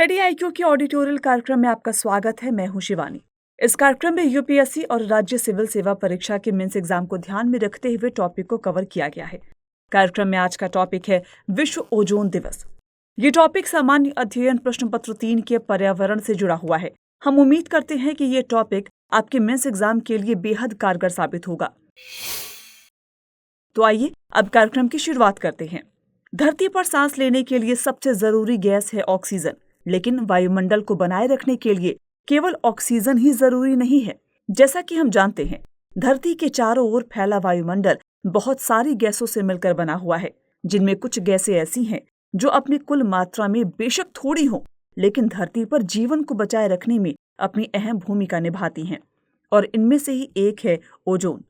Study IQ के ऑडिटोरियल कार्यक्रम में आपका स्वागत है। मैं हूं शिवानी। इस कार्यक्रम में यूपीएससी और राज्य सिविल सेवा परीक्षा के मेंस एग्जाम को ध्यान में रखते हुए टॉपिक को कवर किया गया है। कार्यक्रम में आज का टॉपिक है विश्व ओजोन दिवस। ये टॉपिक सामान्य अध्ययन प्रश्न पत्र 3 के पर्यावरण से जुड़ा हुआ है। हम उम्मीद करते हैं कि ये टॉपिक आपके मेंस एग्जाम के लिए बेहद कारगर साबित होगा। तो आइए अब कार्यक्रम की शुरुआत करते हैं। धरती पर सांस लेने के लिए सबसे जरूरी गैस है ऑक्सीजन, लेकिन वायुमंडल को बनाए रखने के लिए केवल ऑक्सीजन ही जरूरी नहीं है। जैसा कि हम जानते हैं, धरती के चारों ओर फैला वायुमंडल बहुत सारी गैसों से मिलकर बना हुआ है, जिनमें कुछ गैसें ऐसी हैं जो अपनी कुल मात्रा में बेशक थोड़ी हों, लेकिन धरती पर जीवन को बचाए रखने में अपनी अहम भूमिका निभाती हैं। और इनमें से ही एक है ओजोन।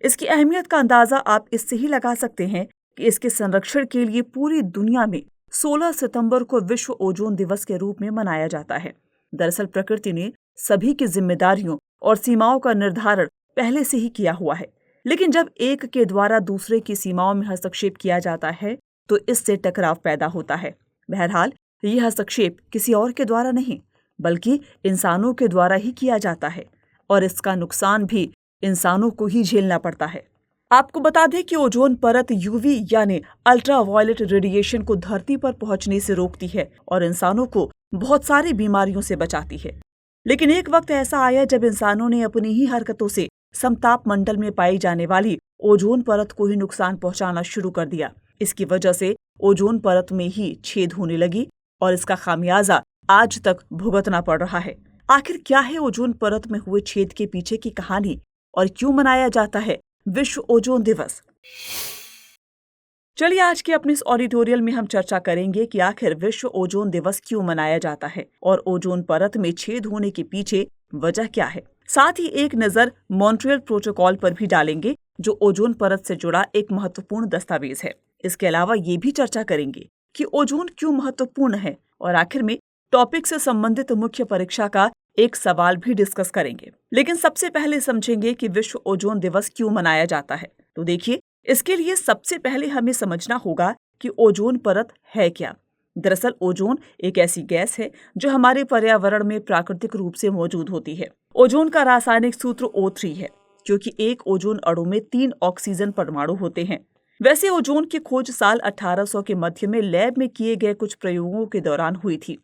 इसकी अहमियत का अंदाजा आप इससे ही लगा सकते हैं कि इसके संरक्षण के लिए पूरी दुनिया में 16 सितंबर को विश्व ओजोन दिवस के रूप में मनाया जाता है। दरअसल प्रकृति ने सभी की जिम्मेदारियों और सीमाओं का निर्धारण पहले से ही किया हुआ है, लेकिन जब एक के द्वारा दूसरे की सीमाओं में हस्तक्षेप किया जाता है तो इससे टकराव पैदा होता है। बहरहाल यह हस्तक्षेप किसी और के द्वारा नहीं, बल्कि इंसानों के द्वारा ही किया जाता है, और इसका नुकसान भी इंसानों को ही झेलना पड़ता है। आपको बता दें कि ओजोन परत यूवी यानी अल्ट्रावायलेट रेडिएशन को धरती पर पहुंचने से रोकती है और इंसानों को बहुत सारी बीमारियों से बचाती है। लेकिन एक वक्त ऐसा आया जब इंसानों ने अपनी ही हरकतों से समताप मंडल में पाई जाने वाली ओजोन परत को ही नुकसान पहुंचाना शुरू कर दिया। इसकी वजह से ओजोन परत में ही छेद होने लगी और इसका खामियाजा आज तक भुगतना पड़ रहा है। आखिर क्या है ओजोन परत में हुए छेद के पीछे की कहानी और क्यों मनाया जाता है विश्व ओजोन दिवस? चलिए आज के अपने इस ऑडिटोरियल में हम चर्चा करेंगे कि आखिर विश्व ओजोन दिवस क्यों मनाया जाता है और ओजोन परत में छेद होने के पीछे वजह क्या है। साथ ही एक नजर मॉन्ट्रियल प्रोटोकॉल पर भी डालेंगे, जो ओजोन परत से जुड़ा एक महत्वपूर्ण दस्तावेज है। इसके अलावा ये भी चर्चा करेंगे कि ओजोन क्यों महत्वपूर्ण है, और आखिर में टॉपिक से संबंधित मुख्य परीक्षा का एक सवाल भी डिस्कस करेंगे। लेकिन सबसे पहले समझेंगे कि विश्व ओजोन दिवस क्यों मनाया जाता है। तो देखिए, इसके लिए सबसे पहले हमें समझना होगा कि ओजोन परत है क्या। दरअसल ओजोन एक ऐसी गैस है जो हमारे पर्यावरण में प्राकृतिक रूप से मौजूद होती है। ओजोन का रासायनिक सूत्र O3 है, क्योंकि एक ओजोन अणु में 3 ऑक्सीजन परमाणु होते हैं। वैसे ओजोन की खोज साल 1800 के मध्य में लैब में किए गए कुछ प्रयोगों के दौरान हुई थी।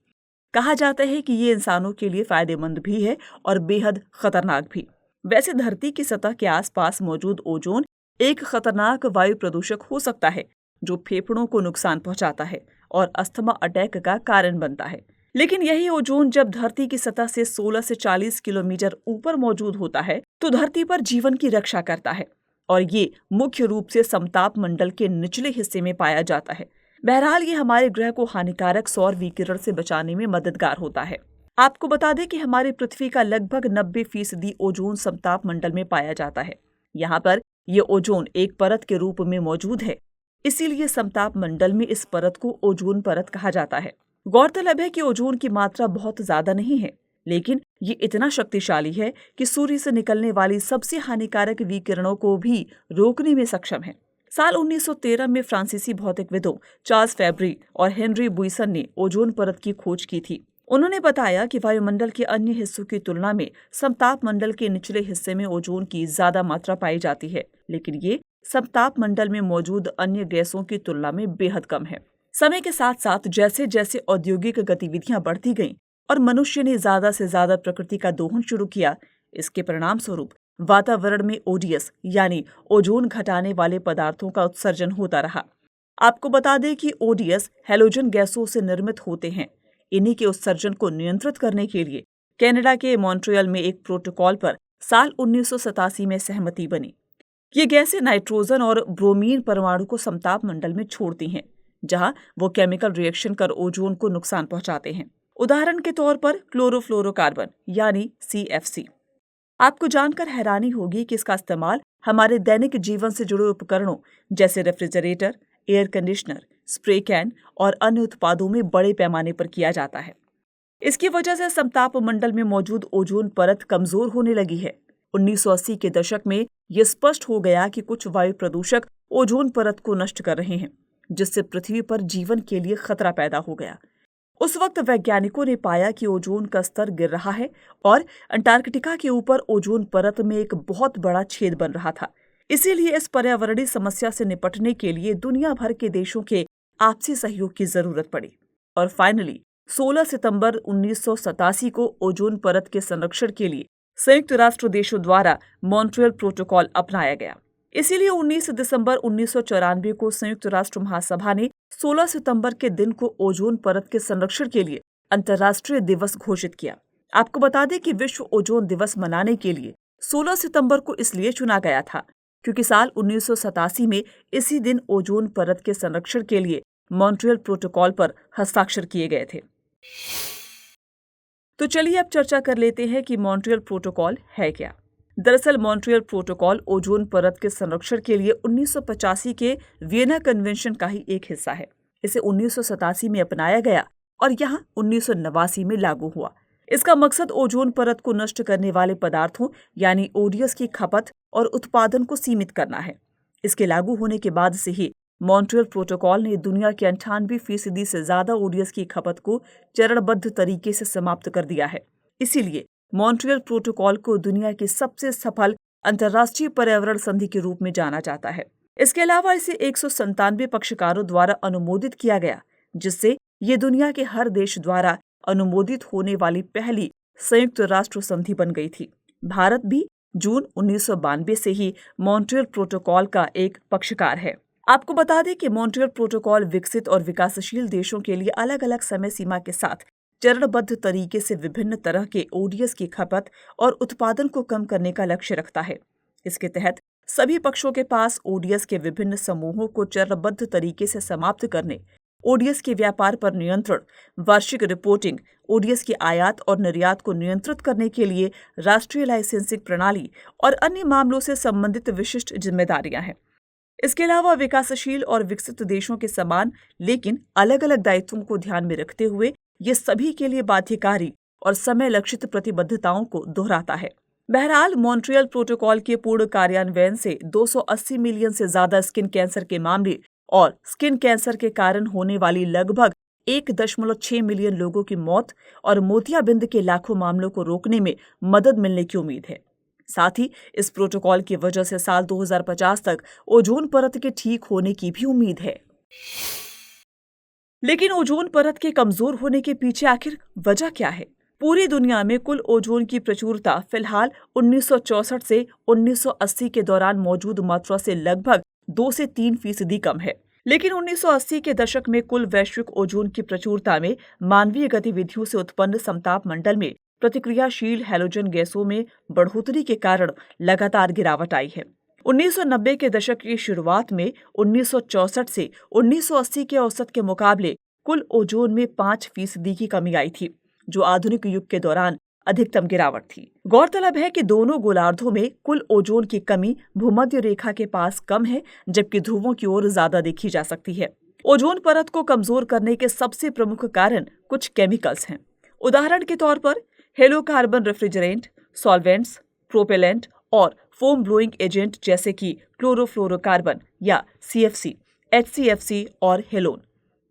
कहा जाता है कि ये इंसानों के लिए फायदेमंद भी है और बेहद खतरनाक भी। वैसे धरती की सतह के आसपास मौजूद ओजोन एक खतरनाक वायु प्रदूषक हो सकता है, जो फेफड़ों को नुकसान पहुंचाता है और अस्थमा अटैक का कारण बनता है। लेकिन यही ओजोन जब धरती की सतह से 16 से 40 किलोमीटर ऊपर मौजूद होता है तो धरती पर जीवन की रक्षा करता है, और ये मुख्य रूप से समताप मंडल के निचले हिस्से में पाया जाता है। बहरहाल ये हमारे ग्रह को हानिकारक सौर विकिरण से बचाने में मददगार होता है। आपको बता दें कि हमारी पृथ्वी का लगभग 90% ओजोन समताप मंडल में पाया जाता है। यहाँ पर ये ओजोन एक परत के रूप में मौजूद है, इसीलिए समताप मंडल में इस परत को ओजोन परत कहा जाता है। गौरतलब है कि ओजोन की मात्रा बहुत ज्यादा नहीं है, लेकिन ये इतना शक्तिशाली है कि सूर्य से निकलने वाली सबसे हानिकारक विकिरणों को भी रोकने में सक्षम है। साल 1913 में फ्रांसीसी भौतिकविदों चार्ल्स फैब्री और हेनरी बुइसन ने ओजोन परत की खोज की थी। उन्होंने बताया कि वायुमंडल के अन्य हिस्सों की तुलना में समताप मंडल के निचले हिस्से में ओजोन की ज्यादा मात्रा पाई जाती है, लेकिन ये समताप मंडल में मौजूद अन्य गैसों की तुलना में बेहद कम है। समय के साथ साथ जैसे जैसे औद्योगिक गतिविधियां बढ़ती गईं और मनुष्य ने ज्यादा से ज्यादा प्रकृति का दोहन शुरू किया, इसके परिणाम स्वरूप वातावरण में ओडीएस यानी ओजोन घटाने वाले पदार्थों का उत्सर्जन होता रहा। आपको बता दें कि ओडीएस हैलोजन गैसों से निर्मित होते हैं। इन्हीं के उत्सर्जन को नियंत्रित करने के लिए कनाडा के मॉन्ट्रियल में एक प्रोटोकॉल पर साल 1987 में सहमति बनी। ये गैसें नाइट्रोजन और ब्रोमीन परमाणु को समताप मंडल में छोड़ती हैं, जहां वो केमिकल रिएक्शन कर ओजोन को नुकसान पहुंचाते हैं। उदाहरण के तौर पर क्लोरोफ्लोरोकार्बन यानी CFC। आपको जानकर हैरानी होगी कि इसका इस्तेमाल हमारे दैनिक जीवन से जुड़े उपकरणों जैसे refrigerator, air conditioner, spray can और अन्य उत्पादों में बड़े पैमाने पर किया जाता है। इसकी वजह से समताप मंडल में मौजूद ओजोन परत कमजोर होने लगी है। 1980 के दशक में यह स्पष्ट हो गया कि कुछ वायु प्रदूषक ओजोन परत को नष्ट कर रहे हैं, जिससे पृथ्वी पर जीवन के लिए खतरा पैदा हो गया। उस वक्त वैज्ञानिकों ने पाया कि ओजोन का स्तर गिर रहा है और अंटार्कटिका के ऊपर ओजोन परत में एक बहुत बड़ा छेद बन रहा था। इसीलिए इस पर्यावरणीय समस्या से निपटने के लिए दुनिया भर के देशों के आपसी सहयोग की जरूरत पड़ी और फाइनली 16 सितंबर 1987 को ओजोन परत के संरक्षण के लिए संयुक्त राष्ट्र देशों द्वारा मॉन्ट्रियल प्रोटोकॉल अपनाया गया। इसीलिए 19 दिसंबर 1994 को संयुक्त राष्ट्र महासभा ने 16 सितंबर के दिन को ओजोन परत के संरक्षण के लिए अंतर्राष्ट्रीय दिवस घोषित किया। आपको बता दें कि विश्व ओजोन दिवस मनाने के लिए 16 सितंबर को इसलिए चुना गया था क्योंकि साल 1987 में इसी दिन ओजोन परत के संरक्षण के लिए मॉन्ट्रियल प्रोटोकॉल पर हस्ताक्षर किए गए थे। तो चलिए अब चर्चा कर लेते हैं कि मॉन्ट्रियल प्रोटोकॉल है क्या। दरअसल मॉन्ट्रियल प्रोटोकॉल ओजोन परत के संरक्षण के लिए 1985 के वियना कन्वेंशन का ही एक हिस्सा है। इसे 1987 में अपनाया गया और यहाँ 1989 में लागू हुआ। इसका मकसद ओजोन परत को नष्ट करने वाले पदार्थों यानी ओडीएस की खपत और उत्पादन को सीमित करना है। इसके लागू होने के बाद से ही मॉन्ट्रियल प्रोटोकॉल ने दुनिया के 98% से ज्यादा ओडीएस की खपत को चरणबद्ध तरीके से समाप्त कर दिया है। इसीलिए मॉन्ट्रियल प्रोटोकॉल को दुनिया की सबसे सफल अंतर्राष्ट्रीय पर्यावरण संधि के रूप में जाना जाता है। इसके अलावा इसे 197 पक्षकारों द्वारा अनुमोदित किया गया, जिससे ये दुनिया के हर देश द्वारा अनुमोदित होने वाली पहली संयुक्त राष्ट्र संधि बन गई थी। भारत भी जून 1992 से ही मॉन्ट्रियल प्रोटोकॉल का एक पक्षकार है। आपको बता दें कि मॉन्ट्रियल प्रोटोकॉल विकसित और विकासशील देशों के लिए अलग अलग समय सीमा के साथ चरणबद्ध तरीके से विभिन्न तरह के ओडीएस की खपत और उत्पादन को कम करने का लक्ष्य रखता है। इसके तहत सभी पक्षों के पास ओडीएस के विभिन्न समूहों को चरणबद्ध तरीके से समाप्त करने, ओडीएस के व्यापार पर नियंत्रण, वार्षिक रिपोर्टिंग, ओडीएस के आयात और निर्यात को नियंत्रित करने के लिए राष्ट्रीय लाइसेंसिंग प्रणाली और अन्य मामलों से संबंधित विशिष्ट जिम्मेदारियां हैं। इसके अलावा विकासशील और विकसित देशों के समान लेकिन अलग अलग दायित्वों को ध्यान में रखते हुए ये सभी के लिए बाध्यकारी और समय लक्षित प्रतिबद्धताओं को दोहराता है। बहरहाल मॉन्ट्रियल प्रोटोकॉल के पूर्ण कार्यान्वयन से 280 मिलियन से ज्यादा स्किन कैंसर के मामले और स्किन कैंसर के कारण होने वाली लगभग 1.6 मिलियन लोगों की मौत और मोतियाबिंद के लाखों मामलों को रोकने में मदद मिलने की उम्मीद है। साथ ही इस प्रोटोकॉल की वजह से साल 2050 तक ओजोन परत के ठीक होने की भी उम्मीद है। लेकिन ओजोन परत के कमजोर होने के पीछे आखिर वजह क्या है? पूरी दुनिया में कुल ओजोन की प्रचुरता फिलहाल 1964 से 1980 के दौरान मौजूद मात्रा से लगभग 2 से 3% कम है। लेकिन 1980 के दशक में कुल वैश्विक ओजोन की प्रचुरता में मानवीय गतिविधियों से उत्पन्न समताप मंडल में प्रतिक्रियाशील हैलोजन गैसों में बढ़ोतरी के कारण लगातार गिरावट आई है। 1990 के दशक की शुरुआत में 1964 से 1980 के औसत के मुकाबले कुल ओजोन में 5% की कमी आई थी, जो आधुनिक युग के दौरान अधिकतम गिरावट थी। गौरतलब है कि दोनों गोलार्धों में कुल ओजोन की कमी भूमध्य रेखा के पास कम है, जबकि ध्रुवों की ओर ज्यादा देखी जा सकती है। ओजोन परत को कमजोर करने के सबसे प्रमुख कारण कुछ केमिकल्स हैं। उदाहरण के तौर पर हेलोकार्बन रेफ्रिजरेंट, सॉल्वेंट्स, प्रोपेलेंट और फोम ब्लोइंग एजेंट जैसे कि क्लोरोफ्लोरोकार्बन या CFC, HCFC और हेलोन।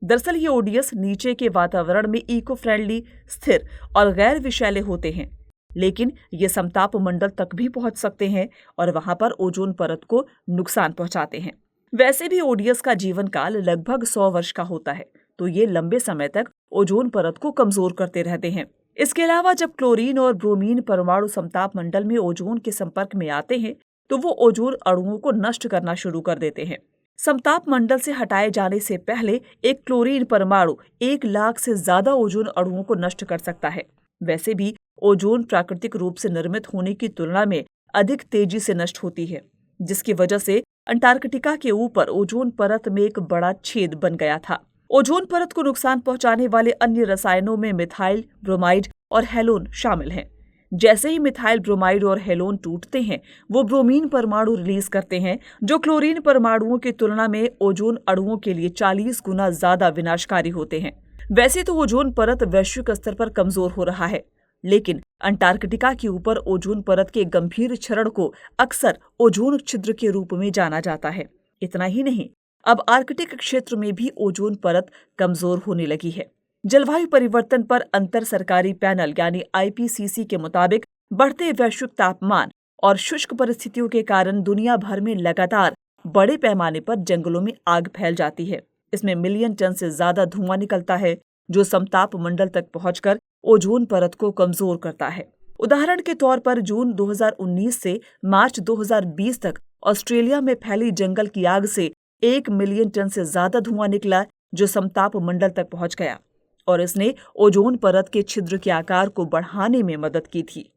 दरअसल ये ओडीएस नीचे के वातावरण में इको फ्रेंडली, स्थिर और गैर विषैले होते हैं, लेकिन ये समताप मंडल तक भी पहुंच सकते हैं और वहां पर ओजोन परत को नुकसान पहुंचाते हैं। वैसे भी ओडीएस का जीवन काल लगभग 100 वर्ष का होता है, तो ये लंबे समय तक ओजोन परत को कमजोर करते रहते हैं। इसके अलावा जब क्लोरीन और ब्रोमीन परमाणु समताप मंडल में ओजोन के संपर्क में आते हैं, तो वो ओजोन अणुओं को नष्ट करना शुरू कर देते हैं। समताप मंडल से हटाए जाने से पहले एक क्लोरीन परमाणु 1 लाख से ज्यादा ओजोन अणुओं को नष्ट कर सकता है। वैसे भी ओजोन प्राकृतिक रूप से निर्मित होने की तुलना में अधिक तेजी से नष्ट होती है, जिसकी वजह से अंटार्कटिका के ऊपर ओजोन परत में एक बड़ा छेद बन गया था। ओजोन परत को नुकसान पहुंचाने वाले अन्य रसायनों में मिथाइल ब्रोमाइड और हेलोन शामिल हैं। जैसे ही मिथाइल ब्रोमाइड और हेलोन टूटते हैं, वो ब्रोमीन परमाणु रिलीज करते हैं, जो क्लोरीन परमाणुओं की तुलना में ओजोन अणुओं के लिए 40 गुना ज्यादा विनाशकारी होते हैं। वैसे तो ओजोन परत वैश्विक स्तर पर कमजोर हो रहा है, लेकिन अंटार्कटिका के ऊपर ओजोन परत के गंभीर क्षरण को अक्सर ओजोन छिद्र के रूप में जाना जाता है। इतना ही नहीं, अब आर्कटिक क्षेत्र में भी ओजोन परत कमजोर होने लगी है। जलवायु परिवर्तन पर अंतर सरकारी पैनल यानी IPCC के मुताबिक बढ़ते वैश्विक तापमान और शुष्क परिस्थितियों के कारण दुनिया भर में लगातार बड़े पैमाने पर जंगलों में आग फैल जाती है। इसमें मिलियन टन से ज्यादा धुआं निकलता है, जो समताप मंडल तक पहुंचकर ओजोन परत को कमजोर करता है। उदाहरण के तौर पर जून 2019 से मार्च 2020 तक ऑस्ट्रेलिया में फैली जंगल की आग से 1 मिलियन टन से ज्यादा धुआं निकला, जो समताप मंडल तक पहुंच गया और इसने ओजोन परत के छिद्र के आकार को बढ़ाने में मदद की थी।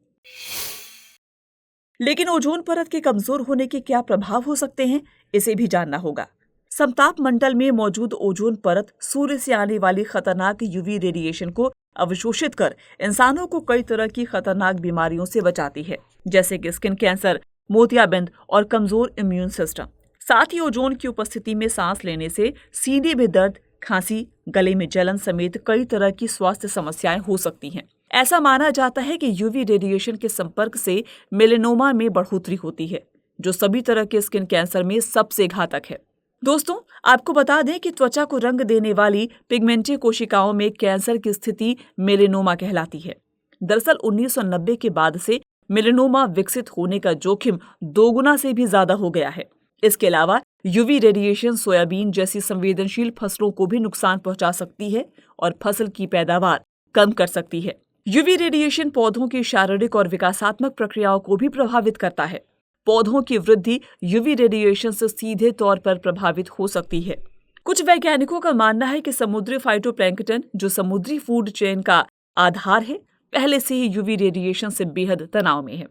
लेकिन ओजोन परत के कमजोर होने के क्या प्रभाव हो सकते हैं, इसे भी जानना होगा। समताप मंडल में मौजूद ओजोन परत सूर्य से आने वाली खतरनाक UV रेडिएशन को अवशोषित कर इंसानों को कई तरह की खतरनाक बीमारियों से बचाती है, जैसे कि स्किन कैंसर, मोतियाबिंद और कमजोर इम्यून सिस्टम। साथ ही ओजोन की उपस्थिति में सांस लेने से सीने में दर्द, खांसी, गले में जलन समेत कई तरह की स्वास्थ्य समस्याएं हो सकती हैं। ऐसा माना जाता है कि UV रेडिएशन के संपर्क से मेलेनोमा में बढ़ोतरी होती है, जो सभी तरह के स्किन कैंसर में सबसे घातक है। दोस्तों, आपको बता दें कि त्वचा को रंग देने वाली पिगमेंटी कोशिकाओं में कैंसर की स्थिति मेलेनोमा कहलाती है। दरअसल 1990 के बाद से मेलेनोमा विकसित होने का जोखिम 2 गुना से भी ज्यादा हो गया है। इसके अलावा UV रेडिएशन सोयाबीन जैसी संवेदनशील फसलों को भी नुकसान पहुंचा सकती है और फसल की पैदावार कम कर सकती है। UV रेडिएशन पौधों की शारीरिक और विकासात्मक प्रक्रियाओं को भी प्रभावित करता है। पौधों की वृद्धि UV रेडिएशन से सीधे तौर पर प्रभावित हो सकती है। कुछ वैज्ञानिकों का मानना है कि समुद्री फाइटोप्लैंक्टन, जो समुद्री फूड चेन का आधार है, पहले से ही UV रेडिएशन से बेहद तनाव में है।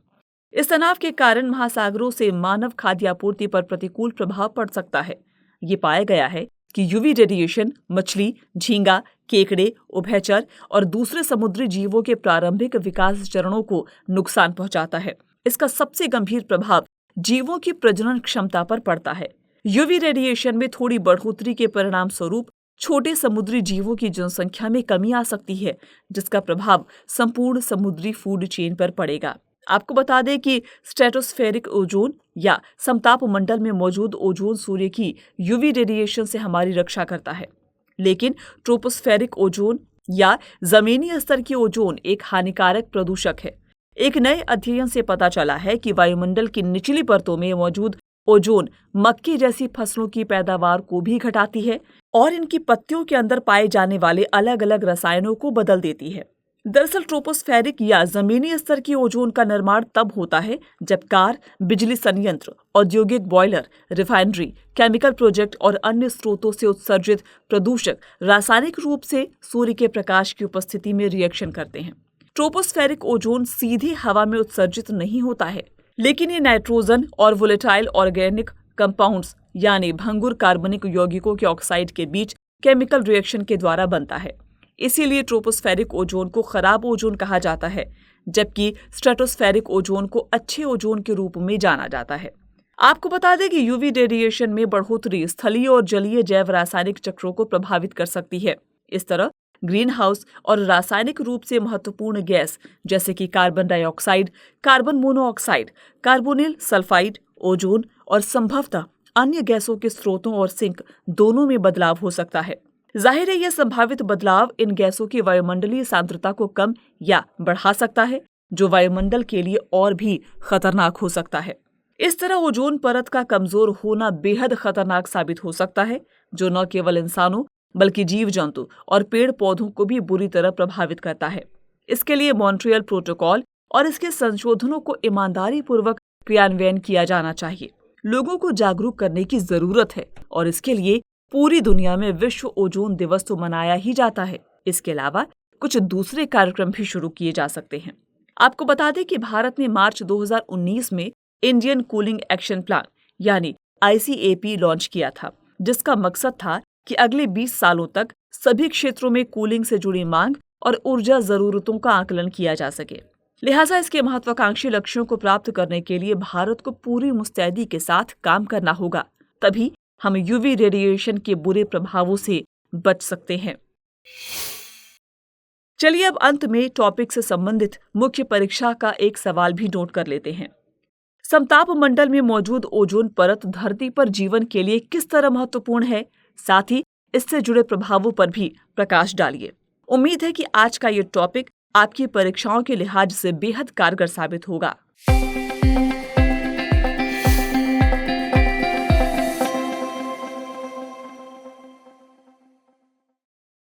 इस तनाव के कारण महासागरों से मानव खाद्य आपूर्ति पर प्रतिकूल प्रभाव पड़ सकता है। ये पाया गया है कि UV रेडिएशन मछली, झींगा, केकड़े, उभयचर और दूसरे समुद्री जीवों के प्रारंभिक विकास चरणों को नुकसान पहुंचाता है। इसका सबसे गंभीर प्रभाव जीवों की प्रजनन क्षमता पर पड़ता है। UV रेडिएशन में थोड़ी बढ़ोतरी के परिणाम स्वरूप छोटे समुद्री जीवों की जनसंख्या में कमी आ सकती है, जिसका प्रभाव संपूर्ण समुद्री फूड चेन पर पड़ेगा। आपको बता दें कि स्ट्रेटोस्फेरिक ओजोन या समताप मंडल में मौजूद ओजोन सूर्य की UV रेडिएशन से हमारी रक्षा करता है, लेकिन ट्रोपोस्फेरिक ओजोन या जमीनी स्तर की ओजोन एक हानिकारक प्रदूषक है। एक नए अध्ययन से पता चला है कि वायुमंडल की निचली परतों में मौजूद ओजोन मक्की जैसी फसलों की पैदावार को भी घटाती है और इनकी पत्तियों के अंदर पाए जाने वाले अलग अलग रसायनों को बदल देती है। दरअसल ट्रोपोस्फेरिक या जमीनी स्तर की ओजोन का निर्माण तब होता है जब कार, बिजली संयंत्र, औद्योगिक बॉयलर, रिफाइनरी, केमिकल प्रोजेक्ट और अन्य स्रोतों से उत्सर्जित प्रदूषक रासायनिक रूप से सूर्य के प्रकाश की उपस्थिति में रिएक्शन करते हैं। ट्रोपोस्फेरिक ओजोन सीधे हवा में उत्सर्जित नहीं होता है, लेकिन ये नाइट्रोजन और वोलेटाइल ऑर्गेनिक कंपाउंड्स यानी भंगुर कार्बनिक यौगिकों के ऑक्साइड के बीच केमिकल रिएक्शन के द्वारा बनता है। इसीलिए ट्रोपोस्फेरिक ओजोन को खराब ओजोन कहा जाता है, जबकि स्ट्रेटोस्फेरिक ओजोन को अच्छे ओजोन के रूप में जाना जाता है। आपको बता दें कि UV रेडिएशन में बढ़ोतरी स्थलीय और जलीय जैव रासायनिक चक्रों को प्रभावित कर सकती है। इस तरह ग्रीन हाउस और रासायनिक रूप से महत्वपूर्ण गैस जैसे कि carbon dioxide, carbon monoxide, carbonyl sulphide, ozone और संभवतः अन्य गैसों के स्रोतों और सिंक दोनों में बदलाव हो सकता है। जाहिर है, यह संभावित बदलाव इन गैसों की वायुमंडलीय सांद्रता को कम या बढ़ा सकता है, जो वायुमंडल के लिए और भी खतरनाक हो सकता है। इस तरह ओजोन परत का कमजोर होना बेहद खतरनाक साबित हो सकता है, जो न केवल इंसानों बल्कि जीव जंतु और पेड़ पौधों को भी बुरी तरह प्रभावित करता है। इसके लिए मॉन्ट्रियल प्रोटोकॉल और इसके संशोधनों को ईमानदारी पूर्वक क्रियान्वयन किया जाना चाहिए। लोगों को जागरूक करने की जरूरत है और इसके लिए पूरी दुनिया में विश्व ओजोन दिवस तो मनाया ही जाता है। इसके अलावा कुछ दूसरे कार्यक्रम भी शुरू किए जा सकते हैं। आपको बता दें कि भारत ने मार्च 2019 में इंडियन कूलिंग एक्शन प्लान यानी ICAP लॉन्च किया था, जिसका मकसद था कि अगले 20 सालों तक सभी क्षेत्रों में कूलिंग से जुड़ी मांग और ऊर्जा जरूरतों का आकलन किया जा सके। लिहाजा इसके महत्वाकांक्षी लक्ष्यों को प्राप्त करने के लिए भारत को पूरी मुस्तैदी के साथ काम करना होगा, तभी हम UV रेडिएशन के बुरे प्रभावों से बच सकते हैं। चलिए अब अंत में टॉपिक से संबंधित मुख्य परीक्षा का एक सवाल भी नोट कर लेते हैं। समताप मंडल में मौजूद ओजोन परत धरती पर जीवन के लिए किस तरह महत्वपूर्ण है, साथ ही इससे जुड़े प्रभावों पर भी प्रकाश डालिए। उम्मीद है कि आज का ये टॉपिक आपकी परीक्षाओं के लिहाज से बेहद कारगर साबित होगा।